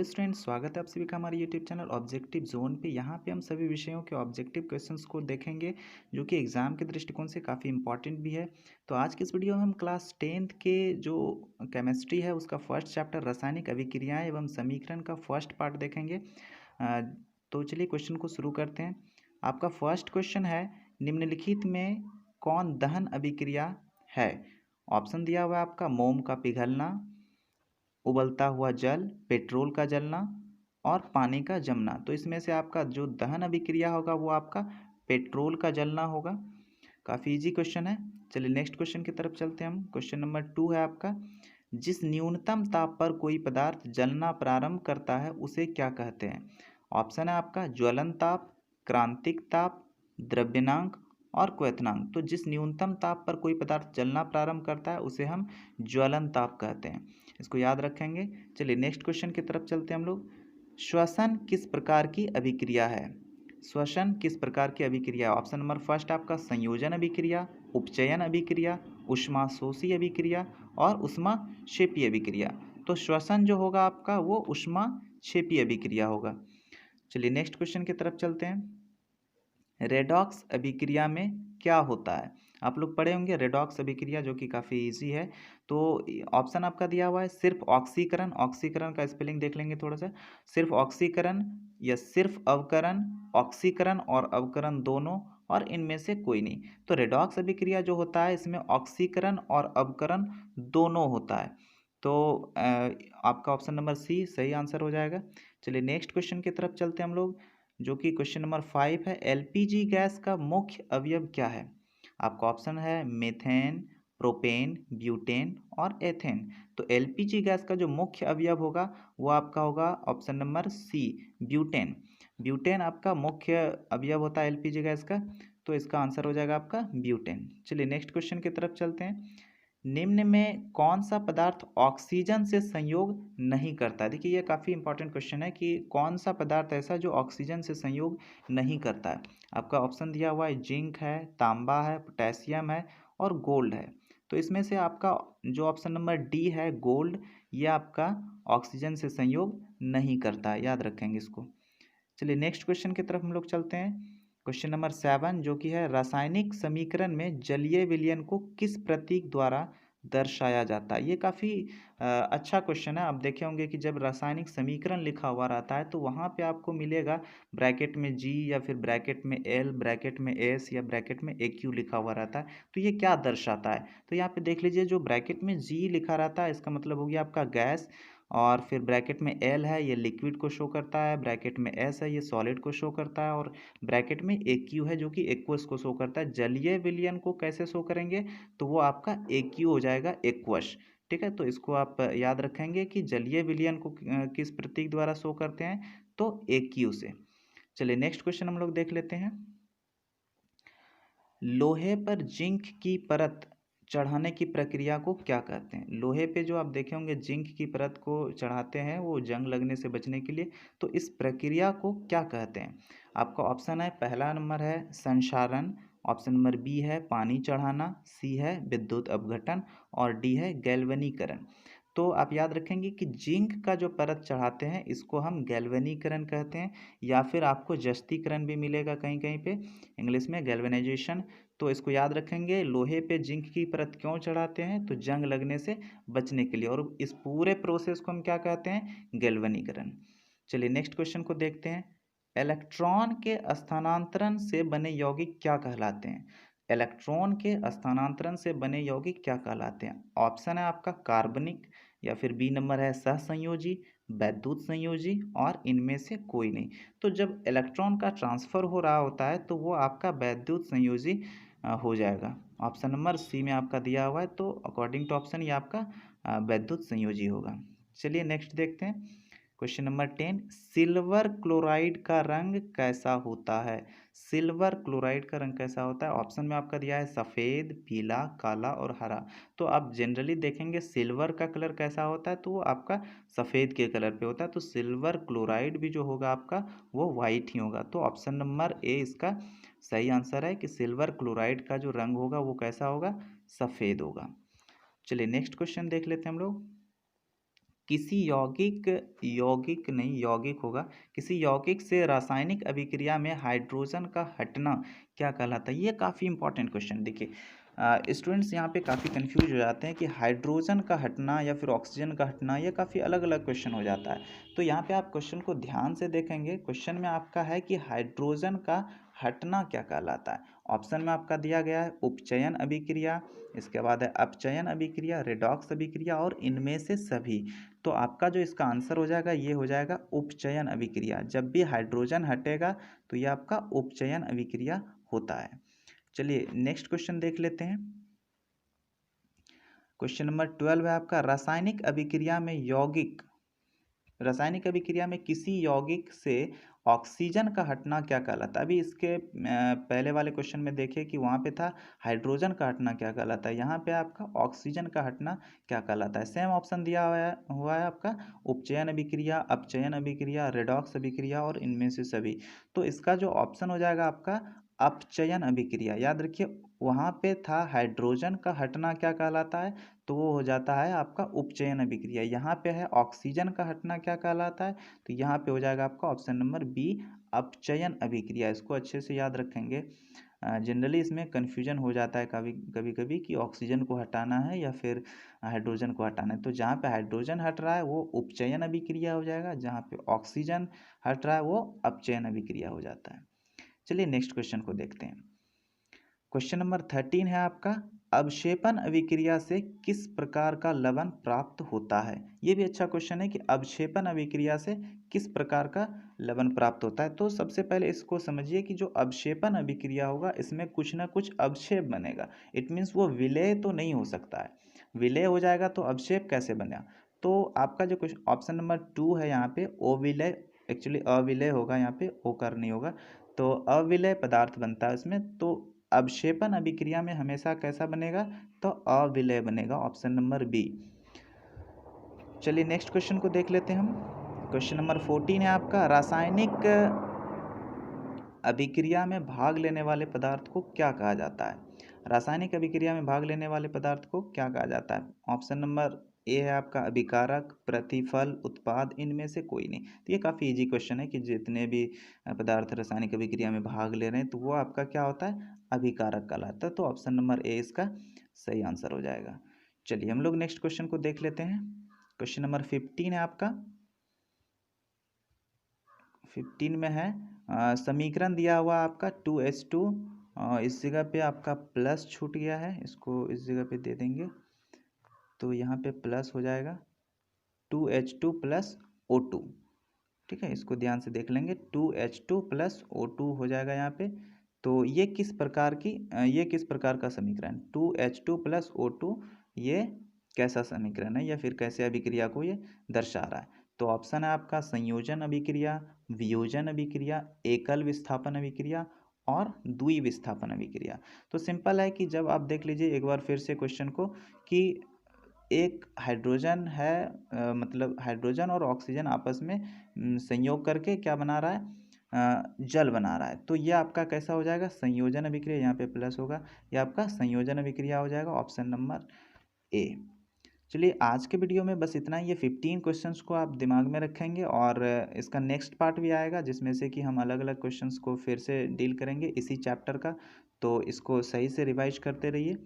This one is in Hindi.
स्टूडेंट, स्वागत है आप सभी का हमारे यूट्यूब चैनल ऑब्जेक्टिव जोन पे। यहाँ पे हम सभी विषयों के ऑब्जेक्टिव क्वेश्चंस को देखेंगे जो कि एग्जाम के दृष्टिकोण से काफ़ी इंपॉर्टेंट भी है। तो आज के इस वीडियो में हम क्लास 10th के जो केमिस्ट्री है उसका फर्स्ट चैप्टर रासायनिक अभिक्रियाएं एवं समीकरण का फर्स्ट पार्ट देखेंगे। तो चलिए क्वेश्चन को शुरू करते हैं। आपका फर्स्ट क्वेश्चन है, निम्नलिखित में कौन दहन अभिक्रिया है? ऑप्शन दिया हुआ है आपका मोम का पिघलना, उबलता हुआ जल, पेट्रोल का जलना और पानी का जमना। तो इसमें से आपका जो दहन अभिक्रिया होगा वो आपका पेट्रोल का जलना होगा। काफ़ी इजी क्वेश्चन है। चलिए नेक्स्ट क्वेश्चन की तरफ चलते हैं हम। क्वेश्चन नंबर 2 है आपका, जिस न्यूनतम ताप पर कोई पदार्थ जलना प्रारंभ करता है उसे क्या कहते हैं? ऑप्शन है आपका ज्वलन ताप, क्रांतिक ताप, द्रव्यनांक और क्वथनांक। तो जिस न्यूनतम ताप पर कोई पदार्थ जलना प्रारंभ करता है उसे हम ज्वलन ताप कहते हैं। इसको याद रखेंगे। चलिए नेक्स्ट क्वेश्चन की तरफ चलते हैं हम लोग। श्वसन किस प्रकार की अभिक्रिया है? श्वसन किस प्रकार की अभिक्रिया? ऑप्शन नंबर फर्स्ट आपका संयोजन अभिक्रिया, उपचयन अभिक्रिया, ऊष्माशोषी अभिक्रिया और ऊष्माक्षेपी अभिक्रिया। तो श्वसन जो होगा आपका वो ऊष्माक्षेपी अभिक्रिया होगा। चलिए नेक्स्ट क्वेश्चन की तरफ चलते हैं। रेडॉक्स अभिक्रिया में क्या होता है? आप लोग पढ़े होंगे रेडॉक्स अभिक्रिया, जो कि काफ़ी इजी है। तो ऑप्शन आपका दिया हुआ है सिर्फ ऑक्सीकरण। ऑक्सीकरण का स्पेलिंग देख लेंगे थोड़ा सा। सिर्फ ऑक्सीकरण या सिर्फ अवकरण, ऑक्सीकरण और अवकरण दोनों, और इनमें से कोई नहीं। तो रेडॉक्स अभिक्रिया जो होता है इसमें ऑक्सीकरण और अवकरण दोनों होता है। तो आपका ऑप्शन नंबर सी सही आंसर हो जाएगा। चलिए नेक्स्ट क्वेश्चन की तरफ चलते हैं हम लोग, जो कि क्वेश्चन नंबर 5 है। एलपीजी गैस का मुख्य अवयव क्या है? आपका ऑप्शन है मीथेन, प्रोपेन, ब्यूटेन और एथेन। तो एलपीजी गैस का जो मुख्य अवयव होगा वो आपका होगा option number C, butane. Butane आपका मुख्य अवयव होता है एलपीजी गैस का। तो इसका आंसर हो जाएगा आपका ब्यूटेन। चलिए नेक्स्ट क्वेश्चन की तरफ चलते हैं। निम्न में कौन सा पदार्थ ऑक्सीजन से संयोग नहीं करता? देखिए ये काफ़ी इंपॉर्टेंट क्वेश्चन है कि कौन सा पदार्थ ऐसा जो ऑक्सीजन से संयोग नहीं करता है। आपका ऑप्शन दिया हुआ है जिंक है, तांबा है, पोटेशियम है और गोल्ड है। तो इसमें से आपका जो ऑप्शन नंबर डी है गोल्ड, ये आपका ऑक्सीजन से संयोग नहीं करता है, याद रखेंगे इसको। चलिए नेक्स्ट क्वेश्चन की तरफ हम लोग चलते हैं। क्वेश्चन नंबर 7 जो कि है, रासायनिक समीकरण में जलीय विलयन को किस प्रतीक द्वारा दर्शाया जाता है? ये काफ़ी अच्छा क्वेश्चन है। आप देखे होंगे कि जब रासायनिक समीकरण लिखा हुआ रहता है तो वहाँ पे आपको मिलेगा ब्रैकेट में जी या फिर ब्रैकेट में एल, ब्रैकेट में एस या ब्रैकेट में ए क्यू लिखा हुआ रहता है। तो ये क्या दर्शाता है? तो यहाँ पे देख लीजिए, जो ब्रैकेट में जी लिखा रहता है इसका मतलब हो गया आपका गैस, और फिर ब्रैकेट में एल है ये लिक्विड को शो करता है, ब्रैकेट में एस है ये सॉलिड को शो करता है, और ब्रैकेट में ए क्यू है जो कि एक्वस को शो करता है। जलीय विलयन को कैसे शो करेंगे? तो वो आपका ए क्यू हो जाएगा, एक्वस। ठीक है, तो इसको आप याद रखेंगे कि जलीय विलयन को किस प्रतीक द्वारा शो करते हैं? तो ए क्यू से। चलिए नेक्स्ट क्वेश्चन हम लोग देख लेते हैं। लोहे पर जिंक की परत चढ़ाने की प्रक्रिया को क्या कहते हैं? लोहे पे जो आप देखे होंगे जिंक की परत को चढ़ाते हैं वो जंग लगने से बचने के लिए। तो इस प्रक्रिया को क्या कहते हैं? आपका ऑप्शन है, पहला नंबर है संक्षारण, ऑप्शन नंबर बी है पानी चढ़ाना, सी है विद्युत अपघटन और डी है गैल्वेनीकरण। तो आप याद रखेंगे कि जिंक का जो परत चढ़ाते हैं इसको हम गैल्वेनीकरण कहते हैं, या फिर आपको जस्तीकरण भी मिलेगा कहीं कहीं पे, इंग्लिश में गैल्वेनाइजेशन। तो इसको याद रखेंगे, लोहे पे जिंक की परत क्यों चढ़ाते हैं? तो जंग लगने से बचने के लिए, और इस पूरे प्रोसेस को हम क्या कहते हैं? गैल्वेनीकरण। चलिए नेक्स्ट क्वेश्चन को देखते हैं। इलेक्ट्रॉन के स्थानांतरण से बने यौगिक क्या कहलाते हैं? इलेक्ट्रॉन के स्थानांतरण से बने यौगिक क्या कहलाते हैं? ऑप्शन है आपका कार्बनिक, या फिर बी नंबर है सहसंयोजी, वैद्युत संयोजी और इनमें से कोई नहीं। तो जब इलेक्ट्रॉन का ट्रांसफर हो रहा होता है तो वो आपका वैद्युत संयोजी हो जाएगा। ऑप्शन नंबर सी में आपका दिया हुआ है, तो अकॉर्डिंग टू ऑप्शन ये आपका वैद्युत संयोजी होगा। चलिए नेक्स्ट देखते हैं। क्वेश्चन नंबर 10, सिल्वर क्लोराइड का रंग कैसा होता है? सिल्वर क्लोराइड का रंग कैसा होता है? ऑप्शन में आपका दिया है सफ़ेद, पीला, काला और हरा। तो आप जनरली देखेंगे सिल्वर का कलर कैसा होता है, तो वो आपका सफ़ेद के कलर पे होता है। तो सिल्वर क्लोराइड भी जो होगा आपका वो वाइट ही होगा। तो ऑप्शन नंबर ए इसका सही आंसर है कि सिल्वर क्लोराइड का जो रंग होगा वो कैसा होगा? सफ़ेद होगा। चलिए नेक्स्ट क्वेश्चन देख लेते हैं हम लोग। किसी यौगिक यौगिक नहीं यौगिक होगा, किसी यौगिक से रासायनिक अभिक्रिया में हाइड्रोजन का हटना क्या कहलाता है। ये काफ़ी इंपॉर्टेंट क्वेश्चन। देखिए स्टूडेंट्स यहाँ पे काफ़ी कंफ्यूज हो जाते हैं कि हाइड्रोजन का हटना या फिर ऑक्सीजन का हटना, ये काफ़ी अलग अलग क्वेश्चन हो जाता है। तो यहाँ पे आप क्वेश्चन को ध्यान से देखेंगे। क्वेश्चन में आपका है कि हाइड्रोजन का हटना क्या कहलाता है। ऑप्शन में आपका दिया गया है उपचयन अभिक्रिया, इसके बाद है अपचयन अभिक्रिया, रेडॉक्स अभिक्रिया और इनमें से सभी। तो आपका जो इसका आंसर हो जाएगा ये हो जाएगा उपचयन अभिक्रिया। जब भी हाइड्रोजन हटेगा तो ये आपका उपचयन अभिक्रिया होता है। चलिए नेक्स्ट क्वेश्चन देख लेते हैं। क्वेश्चन नंबर 12 है आपका, रासायनिक अभिक्रिया में किसी यौगिक से ऑक्सीजन का हटना क्या कहलाता है। अभी इसके पहले वाले क्वेश्चन में देखिए कि वहाँ पे था हाइड्रोजन का हटना क्या कहलाता है, यहाँ पे आपका ऑक्सीजन का हटना क्या कहलाता है। सेम ऑप्शन दिया हुआ है आपका उपचयन अभिक्रिया, अपचयन अभिक्रिया, रेडॉक्स अभिक्रिया और इनमें से सभी। तो इसका जो ऑप्शन हो जाएगा आपका अपचयन अभिक्रिया। याद रखिए वहाँ पे था हाइड्रोजन का हटना क्या कहलाता है, तो वो हो जाता है आपका उपचयन अभिक्रिया। यहाँ पे है ऑक्सीजन का हटना क्या कहलाता है, तो यहाँ पे हो जाएगा आपका ऑप्शन नंबर बी अपचयन अभिक्रिया। इसको अच्छे से याद रखेंगे। जनरली इसमें कन्फ्यूजन हो जाता है कभी कभी कि ऑक्सीजन को हटाना है या फिर हाइड्रोजन को हटाना है। तो जहाँ पे हाइड्रोजन हट रहा है वो उपचयन अभिक्रिया हो जाएगा, जहाँ पे ऑक्सीजन हट रहा है वो अपचयन अभिक्रिया हो जाता है। चलिए नेक्स्ट क्वेश्चन को देखते हैं। क्वेश्चन नंबर 13 है आपका, अवक्षेपण अभिक्रिया से किस प्रकार का लवण प्राप्त होता है। ये भी अच्छा क्वेश्चन है कि अवक्षेपण अभिक्रिया से किस प्रकार का लवण प्राप्त होता है। तो सबसे पहले इसको समझिए कि जो अवक्षेपण अभिक्रिया होगा इसमें कुछ ना कुछ अवक्षेप बनेगा। इट मीन्स वो विलय तो नहीं हो सकता है, विलय हो जाएगा तो अवक्षेप कैसे बनेगा। तो आपका जो क्वेश्चन ऑप्शन नंबर 2 है यहाँ पे अविलय, एक्चुअली अविलय होगा, यहाँ पे ओकर नहीं होगा। तो अविलय पदार्थ बनता है उसमें। तो अवक्षेपण अभिक्रिया में हमेशा कैसा बनेगा, तो अविलय बनेगा, ऑप्शन नंबर बी। चलिए नेक्स्ट क्वेश्चन को देख लेते हैं हम। क्वेश्चन नंबर 14 है आपका, रासायनिक अभिक्रिया में भाग लेने वाले पदार्थ को क्या कहा जाता है। रासायनिक अभिक्रिया में भाग लेने वाले पदार्थ को क्या कहा जाता है। ऑप्शन नंबर ए है आपका अभिकारक, प्रतिफल, उत्पाद, इनमें से कोई नहीं। तो ये काफ़ी इजी क्वेश्चन है कि जितने भी पदार्थ रासायनिक अभिक्रिया में भाग ले रहे हैं तो वो आपका क्या होता है, अभिकारक कहलाता है। तो ऑप्शन नंबर ए इसका सही आंसर हो जाएगा। चलिए हम लोग नेक्स्ट क्वेश्चन को देख लेते हैं। क्वेश्चन नंबर 15 है आपका। 15 में है समीकरण दिया हुआ आपका 2H2, इस जगह पे आपका प्लस छूट गया है, इसको इस जगह पे दे देंगे तो यहाँ पे प्लस हो जाएगा 2H2 प्लस O2। ठीक है, इसको ध्यान से देख लेंगे, 2H2 प्लस O2 हो जाएगा यहाँ पे। तो ये किस प्रकार का समीकरण, 2H2 प्लस O2, ये कैसा समीकरण है या फिर कैसे अभिक्रिया को ये दर्शा रहा है। तो ऑप्शन है आपका संयोजन अभिक्रिया, वियोजन अभिक्रिया, एकल विस्थापन अभिक्रिया और द्वि विस्थापन अभिक्रिया। तो सिंपल है कि जब आप देख लीजिए एक बार फिर से क्वेश्चन को कि एक हाइड्रोजन है, मतलब हाइड्रोजन और ऑक्सीजन आपस में संयोग करके क्या बना रहा है, जल बना रहा है। तो ये आपका कैसा हो जाएगा, संयोजन अभिक्रिया, यहाँ पे प्लस होगा, ये आपका संयोजन अभिक्रिया हो जाएगा, ऑप्शन नंबर ए। चलिए आज के वीडियो में बस इतना ही। ये 15 क्वेश्चंस को आप दिमाग में रखेंगे और इसका नेक्स्ट पार्ट भी आएगा जिसमें से कि हम अलग अलग क्वेश्चंस को फिर से डील करेंगे इसी चैप्टर का। तो इसको सही से रिवाइज करते रहिए।